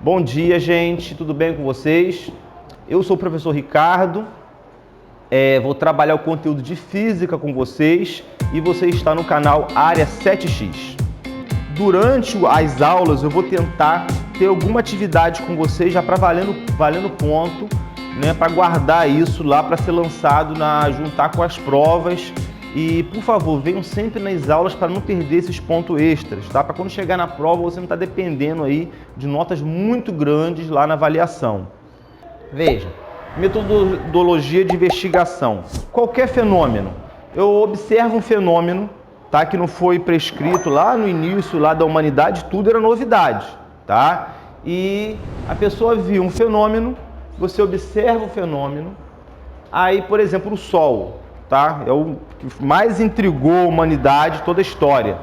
Bom dia, gente. Tudo bem com vocês? Eu sou o professor Ricardo. Vou trabalhar o conteúdo de física com vocês e você está no canal Área 7X. Durante as aulas eu vou tentar ter alguma atividade com vocês já para valendo ponto, né, para guardar isso lá para ser lançado juntar com as provas. E, por favor, venham sempre nas aulas para não perder esses pontos extras, tá? Para quando chegar na prova você não está dependendo aí de notas muito grandes lá na avaliação. Veja, metodologia de investigação. Qualquer fenômeno. Eu observo um fenômeno, tá? Que não foi prescrito lá no início lá da humanidade, tudo era novidade, tá? E a pessoa viu um fenômeno, você observa o fenômeno, aí, por exemplo, o Sol. Tá? É o que mais intrigou a humanidade, toda a história.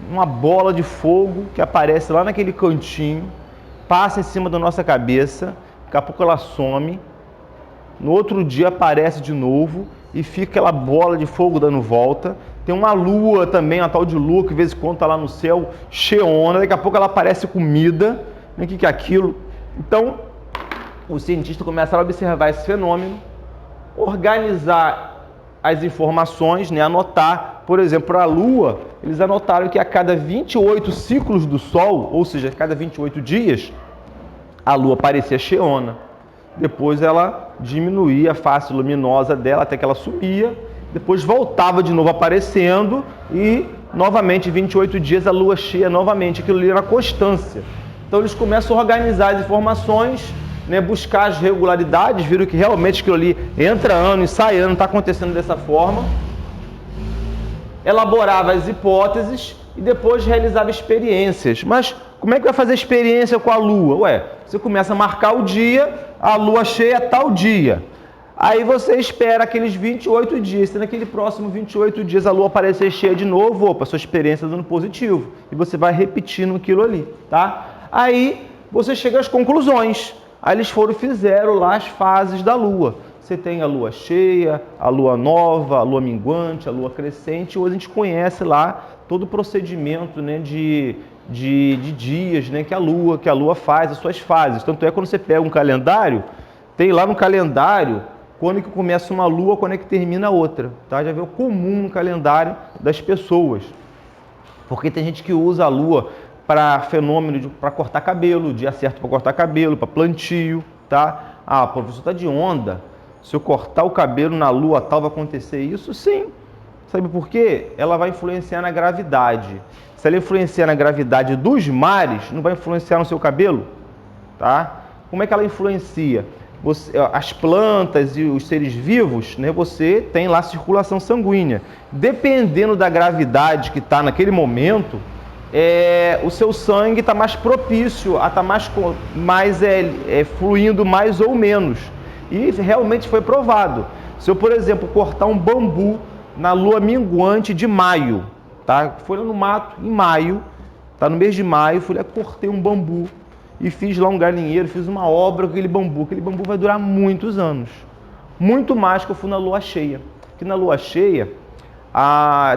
Uma bola de fogo que aparece lá naquele cantinho, passa em cima da nossa cabeça, daqui a pouco ela some, no outro dia aparece de novo e fica aquela bola de fogo dando volta. Tem uma lua também, uma tal de lua que de vez em quando está lá no céu, cheona, daqui a pouco ela aparece comida. O que é aquilo? Então, os cientistas começaram a observar esse fenômeno, organizar as informações, né, anotar. Por exemplo, para a Lua, eles anotaram que a cada 28 ciclos do Sol, ou seja, a cada 28 dias, a Lua parecia cheona. Depois ela diminuía a face luminosa dela até que ela subia, depois voltava de novo aparecendo e novamente 28 dias a Lua cheia novamente. Aquilo ali era constância. Então eles começam a organizar as informações, né, buscar as regularidades, viram que realmente aquilo ali entra ano e sai ano, está acontecendo dessa forma, elaborava as hipóteses e depois realizava experiências. Mas como é que vai fazer experiência com a Lua? Ué, você começa a marcar o dia, a Lua cheia tal dia, aí você espera aqueles 28 dias, se naquele próximo 28 dias a Lua aparecer cheia de novo, opa, sua experiência dando positivo, e você vai repetindo aquilo ali, tá? Aí você chega às conclusões. Aí eles fizeram lá as fases da Lua. Você tem a Lua cheia, a Lua nova, a Lua minguante, a Lua crescente. Hoje a gente conhece lá todo o procedimento, né, de dias, né, que a Lua faz, as suas fases. Tanto é quando você pega um calendário, tem lá no calendário quando que começa uma Lua, quando é que termina a outra. Tá? Já vê o comum no calendário das pessoas. Porque tem gente que usa a Lua para fenômeno, para cortar cabelo, dia certo para cortar cabelo, para plantio, tá? Ah, professor, tá de onda. Se eu cortar o cabelo na lua tal, vai acontecer isso? Sim. Sabe por quê? Ela vai influenciar na gravidade. Se ela influenciar na gravidade dos mares, não vai influenciar no seu cabelo, tá? Como é que ela influencia? As plantas e os seres vivos, né? Você tem lá circulação sanguínea. Dependendo da gravidade que está naquele momento, o seu sangue está mais propício a estar mais fluindo mais ou menos. E realmente foi provado. Se eu, por exemplo, cortar um bambu na lua minguante de maio, tá? Fui lá no mato em maio, tá? No mês de maio, fui lá, cortei um bambu e fiz lá um galinheiro, fiz uma obra com aquele bambu. Aquele bambu vai durar muitos anos. Muito mais que eu fui na lua cheia. Porque na lua cheia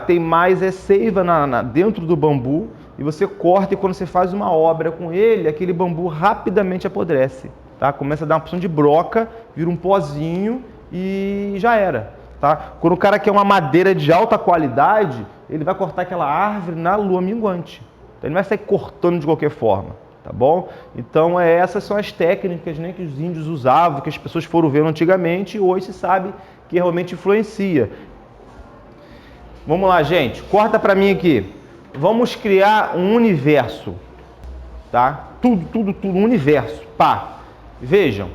tem mais seiva dentro do bambu, e você corta, e quando você faz uma obra com ele, aquele bambu rapidamente apodrece, tá? Começa a dar uma porção de broca, vira um pozinho e já era, tá? Quando o cara quer uma madeira de alta qualidade, ele vai cortar aquela árvore na lua minguante. Então, ele não vai sair cortando de qualquer forma, tá bom? Então essas são as técnicas, né, que os índios usavam, que as pessoas foram vendo antigamente, e hoje se sabe que realmente influencia. Vamos lá, gente. Corta para mim aqui. Vamos criar um universo, tá? Tudo, um universo. Pá. Vejam.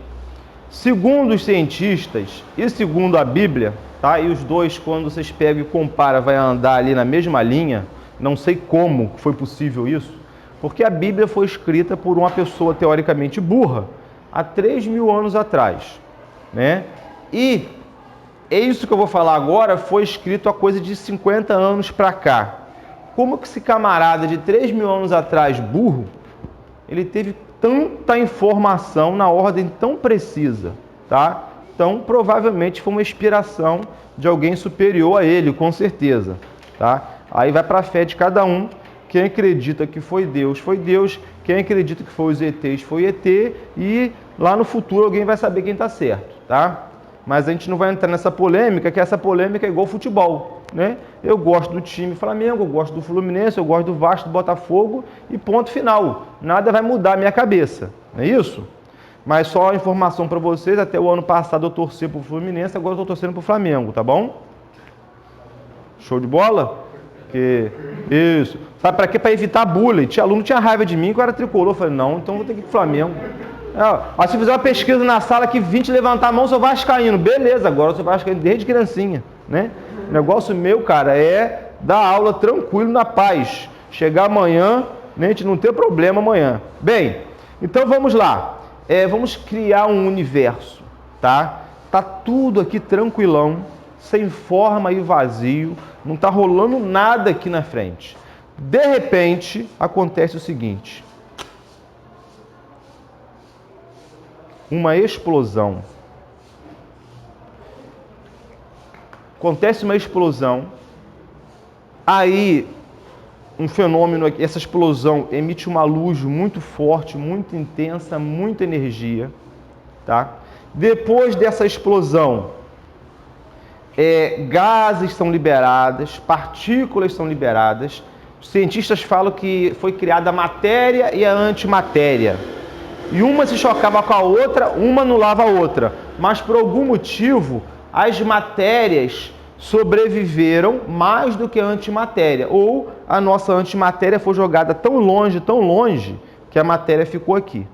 Segundo os cientistas e segundo a Bíblia, tá? E os dois, quando vocês pegam e comparam, vai andar ali na mesma linha. Não sei como foi possível isso, porque a Bíblia foi escrita por uma pessoa teoricamente burra há 3.000 anos atrás, né? E isso que eu vou falar agora foi escrito há coisa de 50 anos para cá. Como que esse camarada de 3.000 anos atrás, burro, ele teve tanta informação na ordem tão precisa, tá? Então, provavelmente foi uma inspiração de alguém superior a ele, com certeza, tá? Aí vai para a fé de cada um, Quem acredita que foi Deus, foi Deus. Quem acredita que foi os ETs, foi ET. E lá no futuro alguém vai saber quem está certo, tá? Mas a gente não vai entrar nessa polêmica, que essa polêmica é igual futebol, né? Eu gosto do time Flamengo, eu gosto do Fluminense, eu gosto do Vasco, do Botafogo e ponto final. Nada vai mudar a minha cabeça, não é isso? Mas só a informação para vocês, até o ano passado eu torci para o Fluminense, agora eu estou torcendo para o Flamengo, tá bom? Show de bola? Isso. Sabe para quê? Para evitar bullying. Tinha aluno tinha raiva de mim que eu era tricolor. Eu falei, não, então vou ter que ir pro Flamengo. Se fizer uma pesquisa na sala que 20 levantar a mão, eu sou vascaíno. Beleza, agora eu sou vascaíno desde criancinha, né? O negócio meu, cara, é dar aula tranquilo, na paz. Chegar amanhã, né, a gente não ter problema amanhã. Bem, então vamos lá. Vamos criar um universo, tá? Tá tudo aqui tranquilão, sem forma e vazio. Não está rolando nada aqui na frente. De repente, acontece o seguinte. Uma explosão. Acontece uma explosão. Aí, um fenômeno, essa explosão emite uma luz muito forte, muito intensa, muita energia, tá? Depois dessa explosão, gases são liberados, partículas são liberadas. Os cientistas falam que foi criada a matéria e a antimatéria. E uma se chocava com a outra, uma anulava a outra. Mas por algum motivo, as matérias sobreviveram mais do que a antimatéria. Ou a nossa antimatéria foi jogada tão longe, que a matéria ficou aqui.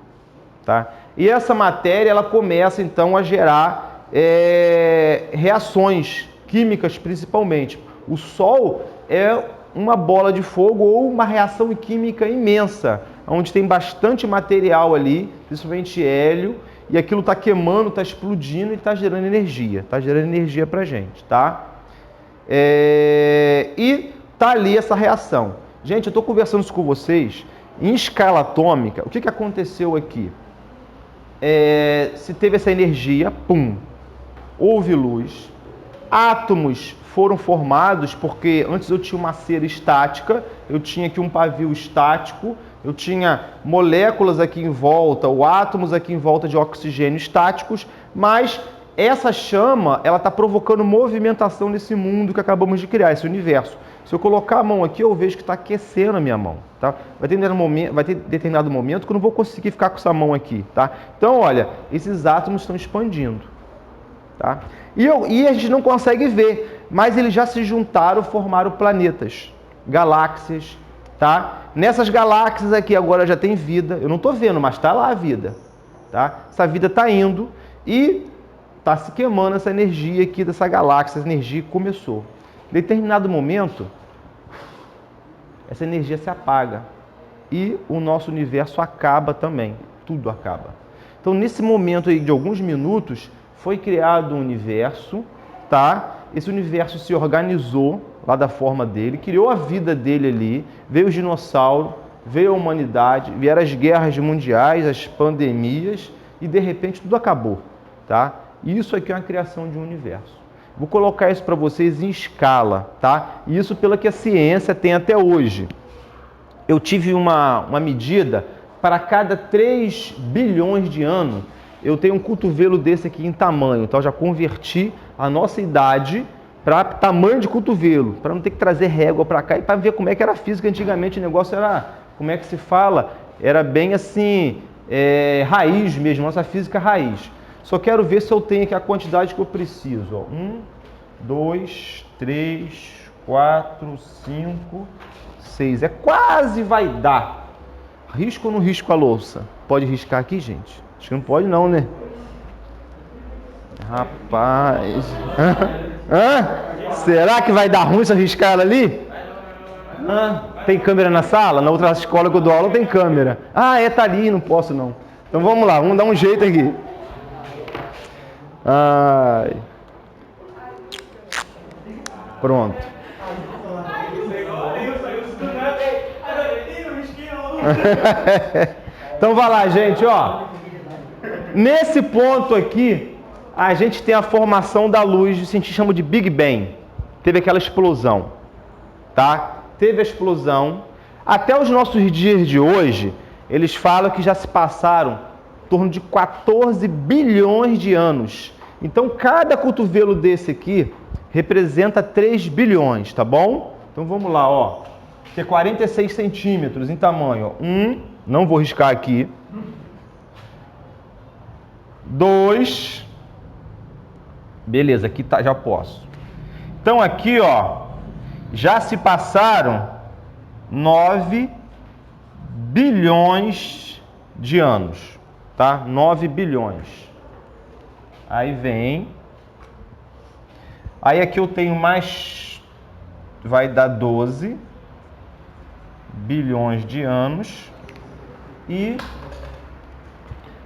Tá? E essa matéria ela começa então a gerar reações químicas principalmente. O Sol é uma bola de fogo ou uma reação química imensa, onde tem bastante material ali, principalmente hélio, e aquilo está queimando, está explodindo e está gerando energia para a gente, tá? E tá ali essa reação. Gente, eu estou conversando isso com vocês em escala atômica. O que aconteceu aqui? Se teve essa energia, pum, houve luz, átomos foram formados, porque antes eu tinha uma cera estática, eu tinha aqui um pavio estático, eu tinha moléculas aqui em volta, ou átomos aqui em volta de oxigênio estáticos, mas essa chama, ela está provocando movimentação nesse mundo que acabamos de criar, esse universo. Se eu colocar a mão aqui, eu vejo que está aquecendo a minha mão, tá? Vai ter determinado momento que eu não vou conseguir ficar com essa mão aqui, tá? Então, olha, esses átomos estão expandindo, tá? E a gente não consegue ver, mas eles já se juntaram, formaram planetas, galáxias, tá? Nessas galáxias aqui agora já tem vida, eu não estou vendo, mas está lá a vida, tá? Essa vida está indo e está se queimando essa energia aqui dessa galáxia, essa energia começou. Em determinado momento, essa energia se apaga e o nosso universo acaba também, tudo acaba. Então, nesse momento aí de alguns minutos, foi criado um universo, tá? Esse universo se organizou lá da forma dele, criou a vida dele ali, veio os dinossauros, veio a humanidade, vieram as guerras mundiais, as pandemias e de repente tudo acabou, tá? Isso aqui é uma criação de um universo. Vou colocar isso para vocês em escala, tá? Isso pelo que a ciência tem até hoje. Eu tive uma medida, para cada 3 bilhões de anos, eu tenho um cotovelo desse aqui em tamanho. Então, eu já converti a nossa idade para tamanho de cotovelo, para não ter que trazer régua para cá e para ver como é que era a física antigamente. O negócio era, como é que se fala? Era bem assim, raiz mesmo, nossa física raiz. Só quero ver se eu tenho aqui a quantidade que eu preciso. Ó. 1, 2, 3, 4, 5, 6. Quase vai dar. Risco ou não risco a louça? Pode riscar aqui, gente? Acho que não pode não, né? Rapaz. Será que vai dar ruim se eu riscar ela ali? Tem câmera na sala? Na outra escola que eu dou aula tem câmera. Tá ali, não posso não. Então vamos lá, vamos dar um jeito aqui. Pronto. Então vai lá, gente, ó. Nesse ponto aqui, a gente tem a formação da luz, que a gente chama de Big Bang. Teve aquela explosão, tá? Teve a explosão. Até os nossos dias de hoje, eles falam que já se passaram em torno de 14 bilhões de anos. Então, cada cotovelo desse aqui representa 3 bilhões, tá bom? Então, vamos lá, ó. Que é 46 centímetros em tamanho. Ó. Não vou riscar aqui. 2. Beleza, aqui tá, já posso. Então, aqui, ó, já se passaram 9 bilhões de anos, tá? 9 bilhões. Aí vem. Aí aqui eu tenho mais, vai dar 12 bilhões de anos. E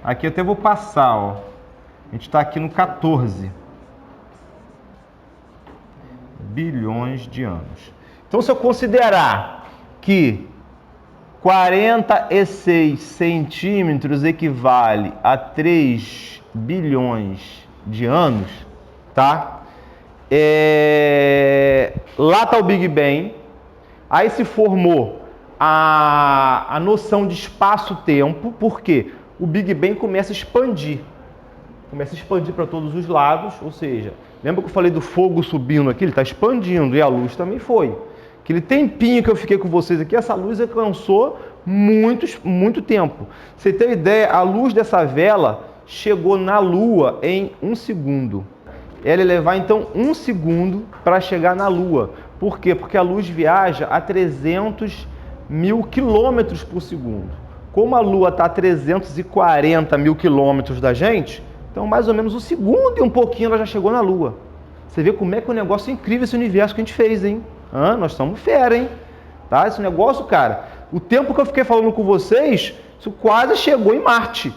aqui eu até vou passar, ó. A gente está aqui no 14 bilhões de anos. Então, se eu considerar que 46 centímetros equivale a 3 bilhões de anos, tá? Lá está o Big Bang, aí se formou a noção de espaço-tempo, porque o Big Bang começa a expandir para todos os lados, ou seja, lembra que eu falei do fogo subindo aqui? Ele está expandindo e a luz também foi. Aquele tempinho que eu fiquei com vocês aqui, essa luz alcançou muito tempo. Você tem ideia, a luz dessa vela chegou na Lua em 1 segundo. Ela ia levar então 1 segundo para chegar na Lua. Por quê? Porque a luz viaja a 300 mil quilômetros por segundo. Como a Lua está a 340 mil quilômetros da gente, então mais ou menos 1 segundo e um pouquinho ela já chegou na Lua. Você vê como é que é um negócio incrível esse universo que a gente fez, hein? Nós estamos fera, hein? Tá? Esse negócio, cara, o tempo que eu fiquei falando com vocês, isso quase chegou em Marte.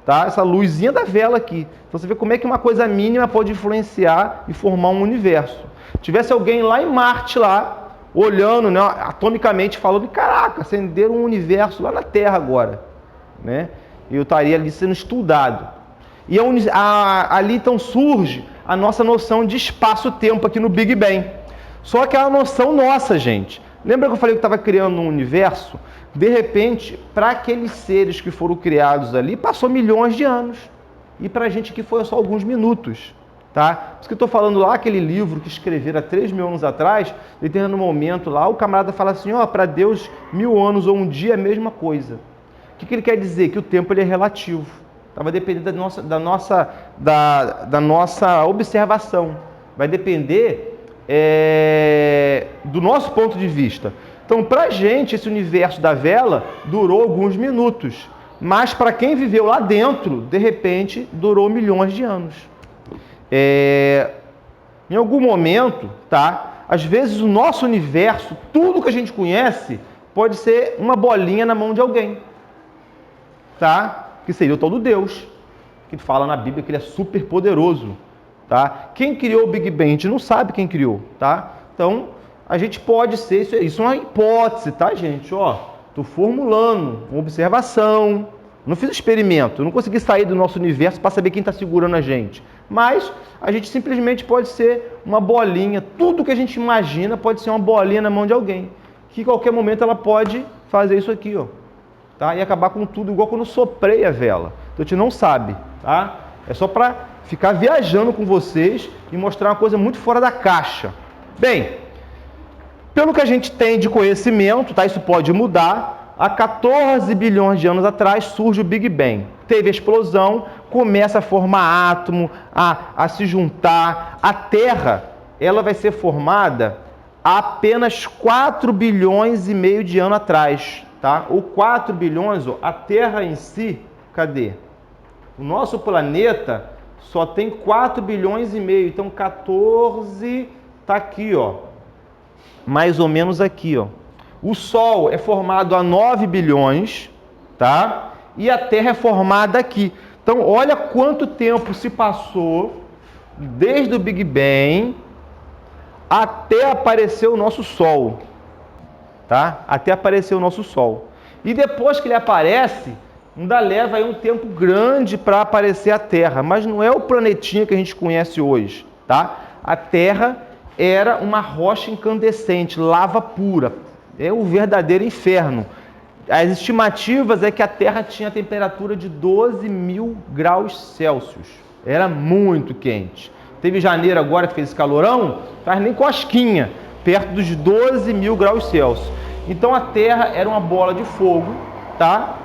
Tá? Essa luzinha da vela aqui. Então você vê como é que uma coisa mínima pode influenciar e formar um universo. Tivesse alguém lá em Marte, lá, olhando, né, atomicamente, falando, caraca, acenderam um universo lá na Terra agora. Né? E eu estaria ali sendo estudado. E ali então surge a nossa noção de espaço-tempo aqui no Big Bang. Só que é a noção nossa, gente. Lembra que eu falei que estava criando um universo? De repente, para aqueles seres que foram criados ali, passou milhões de anos. E para a gente aqui foi só alguns minutos. Tá? Por isso que eu estou falando lá, aquele livro que escreveram há 3 mil anos atrás, em determinado momento lá, o camarada fala assim, ó, para Deus 1000 anos ou um dia é a mesma coisa. O que ele quer dizer? Que o tempo ele é relativo. Vai depender da nossa observação. Vai depender do nosso ponto de vista. Então, para a gente, esse universo da vela durou alguns minutos. Mas para quem viveu lá dentro, de repente, durou milhões de anos. Em algum momento, tá? Às vezes o nosso universo, tudo que a gente conhece, pode ser uma bolinha na mão de alguém. Tá? Que seria o tal do Deus, que fala na Bíblia que ele é super poderoso. Tá? Quem criou o Big Bang? A gente não sabe quem criou. Tá? Então, a gente pode ser, isso é uma hipótese, tá, gente? Ó, estou formulando uma observação, não fiz experimento, não consegui sair do nosso universo para saber quem está segurando a gente. Mas a gente simplesmente pode ser uma bolinha, tudo que a gente imagina pode ser uma bolinha na mão de alguém, que em qualquer momento ela pode fazer isso aqui, ó. Tá? E acabar com tudo, igual quando eu soprei a vela. Então a gente não sabe, tá? É só para ficar viajando com vocês e mostrar uma coisa muito fora da caixa. Bem, pelo que a gente tem de conhecimento, tá? Isso pode mudar. Há 14 bilhões de anos atrás surge o Big Bang. Teve a explosão, começa a formar átomo, a se juntar. A Terra, ela vai ser formada há apenas 4 bilhões e meio de anos atrás. Tá? Ou 4 bilhões, ó, a Terra em si, cadê? O nosso planeta só tem 4 bilhões e meio, então 14 tá aqui, ó. Mais ou menos aqui, ó. O Sol é formado a 9 bilhões, tá? E a Terra é formada aqui. Então, olha quanto tempo se passou desde o Big Bang até aparecer o nosso Sol. Tá? Até aparecer o nosso Sol. E depois que ele aparece, ainda leva aí um tempo grande para aparecer a Terra, mas não é o planetinha que a gente conhece hoje, tá? A Terra era uma rocha incandescente, lava pura, É o verdadeiro inferno. As estimativas é que a Terra tinha temperatura de 12.000 graus Celsius. Era muito quente. Teve janeiro agora que fez esse calorão, faz nem cosquinha, perto dos 12.000 graus Celsius. Então a Terra era uma bola de fogo, tá?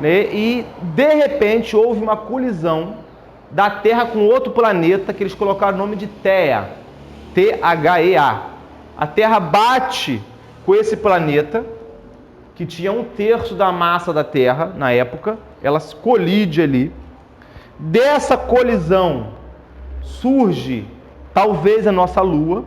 E de repente houve uma colisão da Terra com outro planeta que eles colocaram o nome de Theia, T-H-E-A. A Terra bate com esse planeta, que tinha 1/3 da massa da Terra na época, ela se colide ali. Dessa colisão surge talvez a nossa Lua,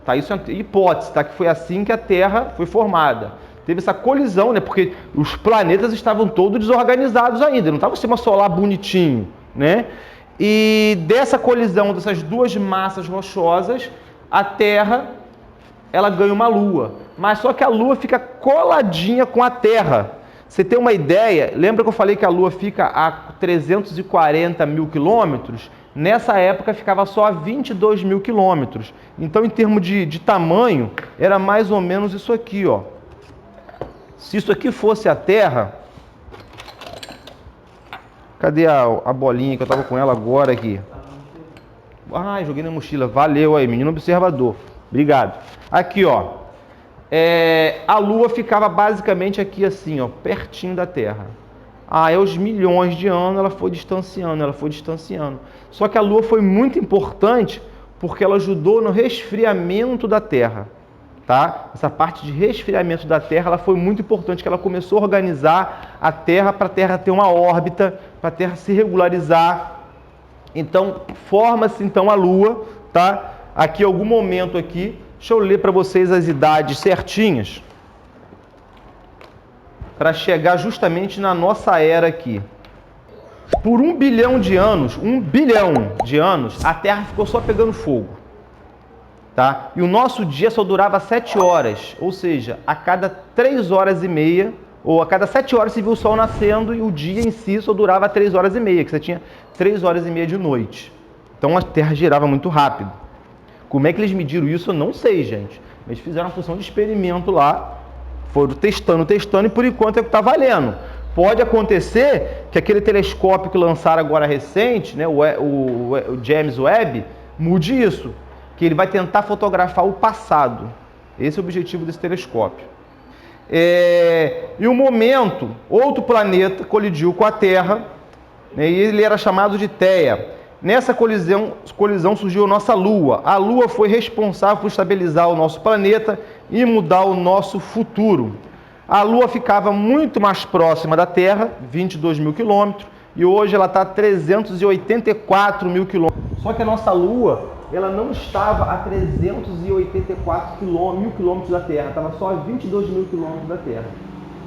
tá? Isso é uma hipótese, tá? Que foi assim que a Terra foi formada. Teve essa colisão, né? Porque os planetas estavam todos desorganizados ainda, não estava um sistema solar bonitinho, né? E dessa colisão dessas duas massas rochosas, a Terra ela ganha uma Lua, mas só que a Lua fica coladinha com a Terra. Você tem uma ideia? Lembra que eu falei que a Lua fica a 340.000 quilômetros? Nessa época ficava só a 22.000 quilômetros. Então, em termos de tamanho, era mais ou menos isso aqui, ó. Se isso aqui fosse a Terra... Cadê a bolinha que eu tava com ela agora aqui? Ah, joguei na mochila. Valeu aí, menino observador. Obrigado. Aqui, ó. A Lua ficava basicamente aqui assim, ó, pertinho da Terra. Aí, aos milhões de anos, ela foi distanciando. Só que a Lua foi muito importante porque ela ajudou no resfriamento da Terra. Tá? Essa parte de resfriamento da Terra ela foi muito importante, que ela começou a organizar a Terra para a Terra ter uma órbita, para a Terra se regularizar. Então, forma-se então a Lua, tá? Aqui, algum momento aqui, deixa eu ler para vocês as idades certinhas, para chegar justamente na nossa era aqui. Por 1 bilhão de anos, a Terra ficou só pegando fogo. Tá? E o nosso dia só durava 7 horas, ou seja, a cada 3 horas e meia, ou a cada 7 horas se viu o sol nascendo e o dia em si só durava 3 horas e meia, que você tinha 3 horas e meia de noite. Então a Terra girava muito rápido. Como é que eles mediram isso? Eu não sei, gente. Eles fizeram uma função de experimento lá, foram testando e por enquanto é o que está valendo. Pode acontecer que aquele telescópio que lançaram agora recente, né, o James Webb, mude isso. Que ele vai tentar fotografar o passado. Esse é o objetivo desse telescópio. E um momento, outro planeta colidiu com a Terra, né, e ele era chamado de Theia. Nessa colisão surgiu a nossa Lua. A Lua foi responsável por estabilizar o nosso planeta e mudar o nosso futuro. A Lua ficava muito mais próxima da Terra, 22.000 quilômetros, e hoje ela está a 384.000 quilômetros. Só que a nossa Lua ela não estava a 384.000 quilômetros da Terra, estava só a 22.000 quilômetros da Terra.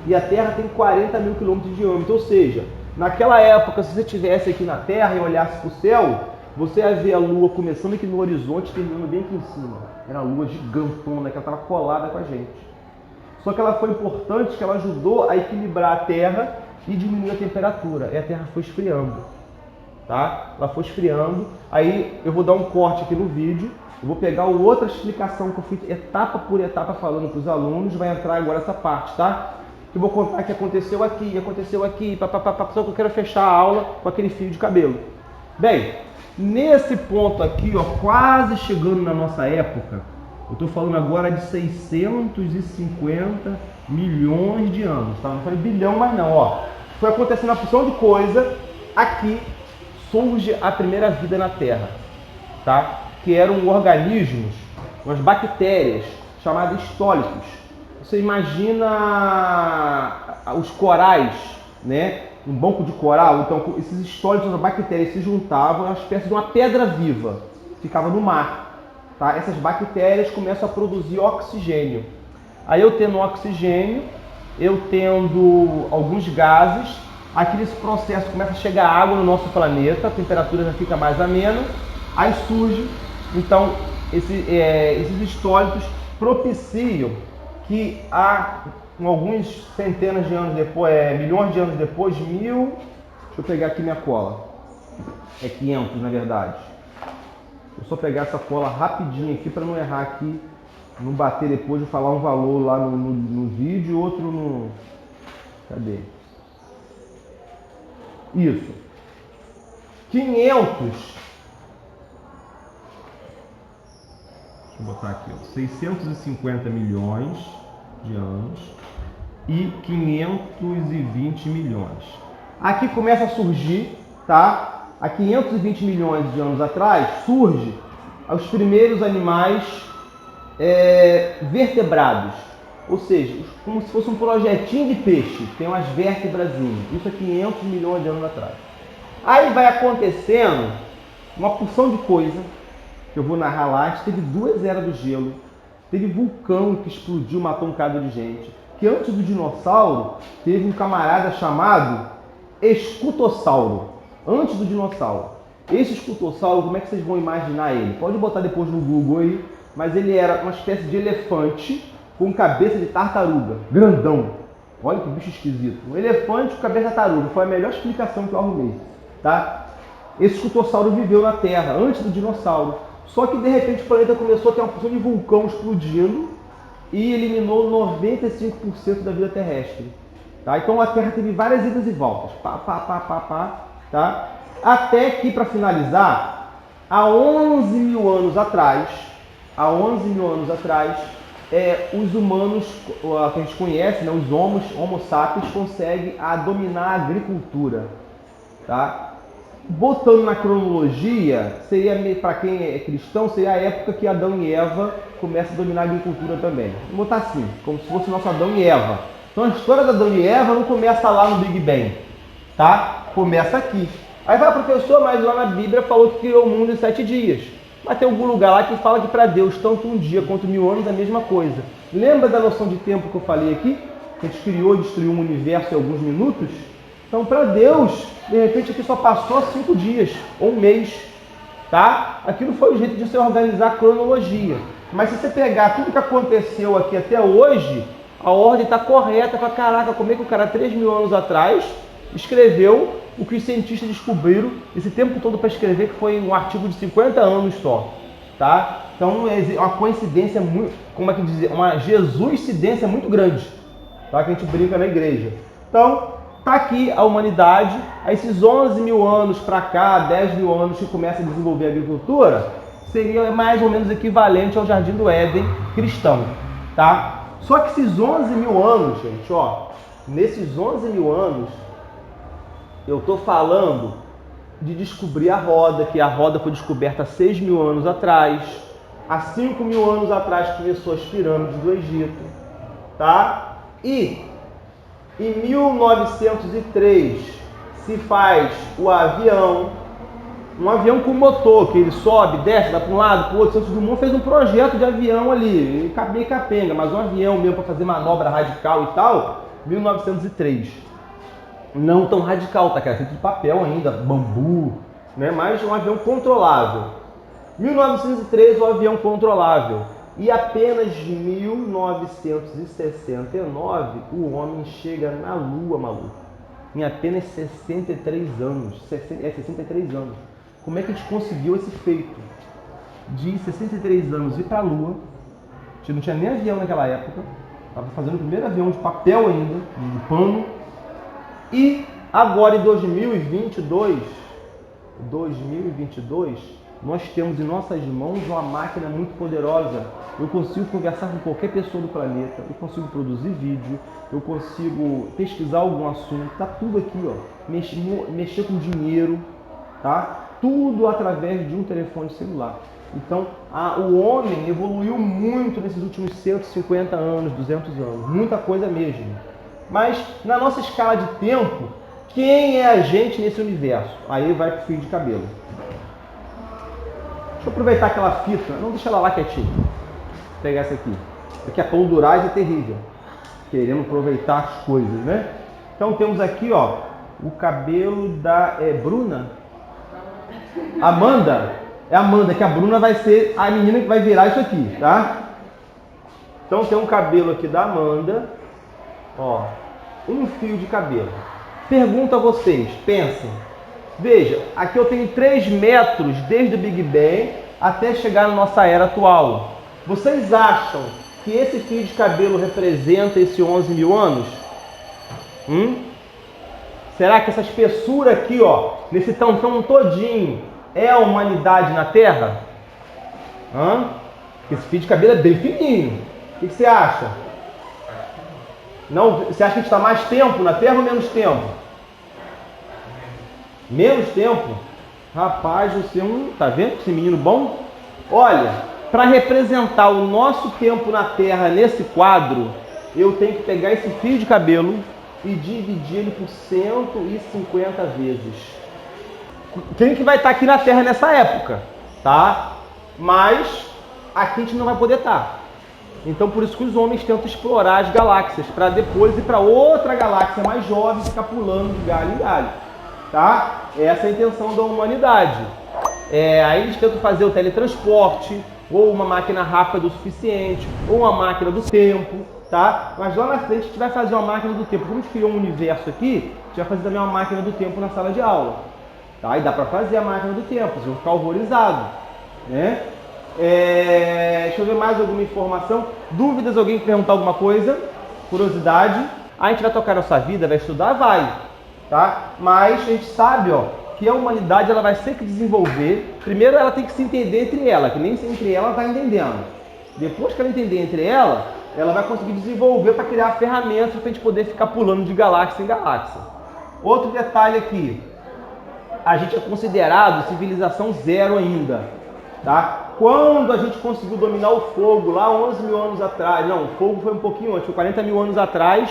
E a Terra tem 40.000 quilômetros de diâmetro, ou seja, naquela época, se você estivesse aqui na Terra e olhasse para o céu, você ia ver a Lua começando aqui no horizonte e terminando bem aqui em cima. Era a Lua gigantona, que ela estava colada com a gente. Só que ela foi importante, que ela ajudou a equilibrar a Terra e diminuir a temperatura, e a Terra foi esfriando. Tá? Ela foi esfriando, aí eu vou dar um corte aqui no vídeo, eu vou pegar outra explicação que eu fiz etapa por etapa falando para os alunos, vai entrar agora essa parte, tá? Que eu vou contar que aconteceu aqui, papapá, só que eu quero fechar a aula com aquele fio de cabelo. Bem, nesse ponto aqui, ó, quase chegando na nossa época, eu estou falando agora de 650 milhões de anos, tá? Não falei bilhão, mas não, ó. Foi acontecendo uma porção de coisa aqui. Surge a primeira vida na Terra, tá? Que eram organismos, umas bactérias chamadas estólitos. Você imagina os corais, né? Um banco de coral, então esses estólitos, as bactérias se juntavam, uma espécie de uma pedra viva, ficava no mar, tá? Essas bactérias começam a produzir oxigênio. Aí eu tendo oxigênio, eu tendo alguns gases, aqui nesse processo começa a chegar água no nosso planeta, a temperatura já fica mais amena, aí surge, então, esses estólitos propiciam que há alguns centenas de anos depois, milhões de anos depois, deixa eu pegar aqui minha cola, 500 na verdade, vou só pegar essa cola rapidinho aqui para não errar aqui não bater depois de falar um valor lá no vídeo e outro no... Cadê? Isso. 500. Deixa eu botar aqui, ó, 650 milhões de anos e 520 milhões. Aqui começa a surgir, tá? Há 520 milhões de anos atrás, surge os primeiros animais vertebrados. Ou seja, como se fosse um projetinho de peixe, tem umas vértebrazinhas. Isso há 500 milhões de anos atrás. Aí vai acontecendo uma porção de coisa que eu vou narrar lá. A gente teve 2 eras do gelo, teve vulcão que explodiu, matou um bocado de gente. Que antes do dinossauro, teve um camarada chamado Escutossauro. Antes do dinossauro. Esse escutossauro, como é que vocês vão imaginar ele? Pode botar depois no Google aí, mas ele era uma espécie de elefante com cabeça de tartaruga, grandão. Olha que bicho esquisito. Um elefante com cabeça de tartaruga, foi a melhor explicação que eu arrumei. Tá? Esse escutossauro viveu na Terra, antes do dinossauro. Só que de repente o planeta começou a ter uma porção de vulcão explodindo e eliminou 95% da vida terrestre. Tá? Então a Terra teve várias idas e voltas. Tá? Até que, para finalizar, há 11 mil anos atrás, os humanos, que a gente conhece, né, os homo sapiens, conseguem dominar a agricultura. Tá? Botando na cronologia, seria, para quem é cristão, seria a época que Adão e Eva começam a dominar a agricultura também. Vou botar assim, como se fosse o nosso Adão e Eva. Então a história de Adão e Eva não começa lá no Big Bang, tá? Começa aqui. Aí vai, professor, mas lá na Bíblia falou que criou o mundo em 7 dias. Mas tem algum lugar lá que fala que para Deus, tanto um dia quanto 1000 anos, é a mesma coisa. Lembra da noção de tempo que eu falei aqui? Que a gente criou e destruiu um universo em alguns minutos? Então, para Deus, de repente, aqui só passou 5 dias, ou um mês. Tá? Aquilo foi o jeito de se organizar a cronologia. Mas se você pegar tudo que aconteceu aqui até hoje, a ordem está correta. Para caraca, como é que o cara, 3 mil anos atrás, escreveu o que os cientistas descobriram esse tempo todo para escrever, que foi um artigo de 50 anos só, tá? Então é uma coincidência muito, como é que dizer, uma Jesus-cidência muito grande, tá? Que a gente brinca na igreja. Então, tá aqui a humanidade, a esses 11 mil anos para cá, 10 mil anos que começa a desenvolver a agricultura, seria mais ou menos equivalente ao Jardim do Éden cristão, tá? Só que esses 11 mil anos, gente, ó, nesses 11 mil anos, eu estou falando de descobrir a roda, que a roda foi descoberta há 6 mil anos atrás. Há 5 mil anos atrás começou as pirâmides do Egito. Tá? E em 1903 se faz o avião, um avião com motor, que ele sobe, desce, vai para um lado, para o outro. Santos Dumont fez um projeto de avião ali, meio capenga, mas um avião mesmo para fazer manobra radical e tal, 1903. Não tão radical, tá? Que era feito de papel ainda, bambu, né? Mas um avião controlável. 1903, o avião controlável. E apenas de 1969, o homem chega na Lua, maluco. Em apenas 63 anos. 63 anos. Como é que a gente conseguiu esse feito? De 63 anos ir para a Lua. A gente não tinha nem avião naquela época. Estava fazendo o primeiro avião de papel ainda, de pano. E agora em 2022, nós temos em nossas mãos uma máquina muito poderosa. Eu consigo conversar com qualquer pessoa do planeta, eu consigo produzir vídeo, eu consigo pesquisar algum assunto, tá tudo aqui, ó. Mexer com dinheiro, tá? Tudo através de um telefone celular. Então, o homem evoluiu muito nesses últimos 150 anos, 200 anos, muita coisa mesmo. Mas, na nossa escala de tempo, quem é a gente nesse universo? Aí vai pro fio de cabelo. Deixa eu aproveitar aquela fita, não deixa ela lá quietinha. Vou pegar essa aqui. Aqui a pão durais é terrível. Queremos aproveitar as coisas, né? Então temos aqui, ó, o cabelo da Bruna. Amanda. É a Amanda, que a Bruna vai ser a menina que vai virar isso aqui, tá? Então tem um cabelo aqui da Amanda. Ó, um fio de cabelo. Pergunto a vocês, pensem. Veja, aqui eu tenho 3 metros desde o Big Bang até chegar na nossa era atual. Vocês acham que esse fio de cabelo representa esse 11 mil anos? Será que essa espessura aqui, ó, nesse tampão todinho, é a humanidade na Terra? Esse fio de cabelo é bem fininho. O que você acha? Não, você acha que a gente está mais tempo na Terra ou menos tempo? Menos tempo? Rapaz, você é um... Tá vendo esse menino bom? Olha, para representar o nosso tempo na Terra nesse quadro, eu tenho que pegar esse fio de cabelo e dividir ele por 150 vezes. Quem que vai estar aqui na Terra nessa época? Tá? Mas aqui a gente não vai poder estar. Então por isso que os homens tentam explorar as galáxias, para depois ir para outra galáxia mais jovem e ficar pulando de galho em galho. Tá? Essa é a intenção da humanidade. Aí eles tentam fazer o teletransporte, ou uma máquina rápida o suficiente, ou uma máquina do tempo, tá? Mas lá na frente a gente vai fazer uma máquina do tempo. Como a gente criou um universo aqui, a gente vai fazer também uma máquina do tempo na sala de aula. Tá? E dá para fazer a máquina do tempo, vocês vão ficar horrorizados, né? Deixa eu ver mais alguma informação. Dúvidas? Alguém quer perguntar alguma coisa? Curiosidade? A gente vai tocar nossa vida, vai estudar? Vai. Tá? Mas a gente sabe, ó, que a humanidade ela vai sempre desenvolver. Primeiro ela tem que se entender entre ela, que nem entre ela está entendendo. Depois que ela entender entre ela, ela vai conseguir desenvolver para criar ferramentas para a gente poder ficar pulando de galáxia em galáxia. Outro detalhe aqui, a gente é considerado civilização zero ainda. Tá? Quando a gente conseguiu dominar o fogo, lá 11 mil anos atrás, não, o fogo foi um pouquinho antes, foi 40 mil anos atrás,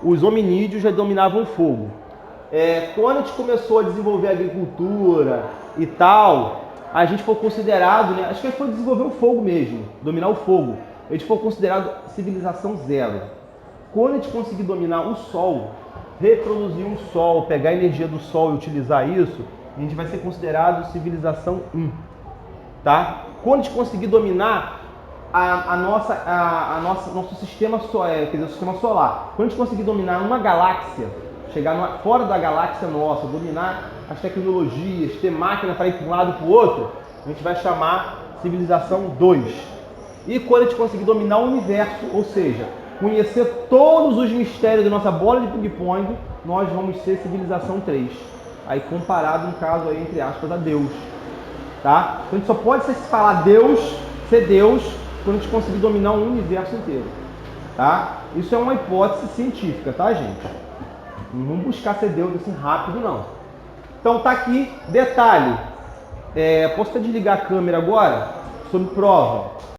os hominídeos já dominavam o fogo. Quando a gente começou a desenvolver a agricultura e tal, a gente foi considerado, né, acho que foi desenvolver o fogo mesmo, dominar o fogo, a gente foi considerado civilização zero. Quando a gente conseguir dominar o sol, reproduzir um sol, pegar a energia do sol e utilizar isso, a gente vai ser considerado civilização 1. Tá? Quando a gente conseguir dominar nosso sistema solar, quer dizer, o sistema solar, quando a gente conseguir dominar uma galáxia, chegar fora da galáxia nossa, dominar as tecnologias, ter máquina para ir para um lado e para o outro, a gente vai chamar civilização 2. E quando a gente conseguir dominar o universo, ou seja, conhecer todos os mistérios da nossa bola de ping-pong, nós vamos ser civilização 3. Aí comparado, no caso, aí, entre aspas, a Deus. Tá? Então a gente só pode falar Deus, ser Deus, quando a gente conseguir dominar o universo inteiro. Tá? Isso é uma hipótese científica, tá, gente? Não vamos buscar ser Deus assim rápido, não. Então tá aqui, detalhe. Posso até desligar a câmera agora? Sobre prova.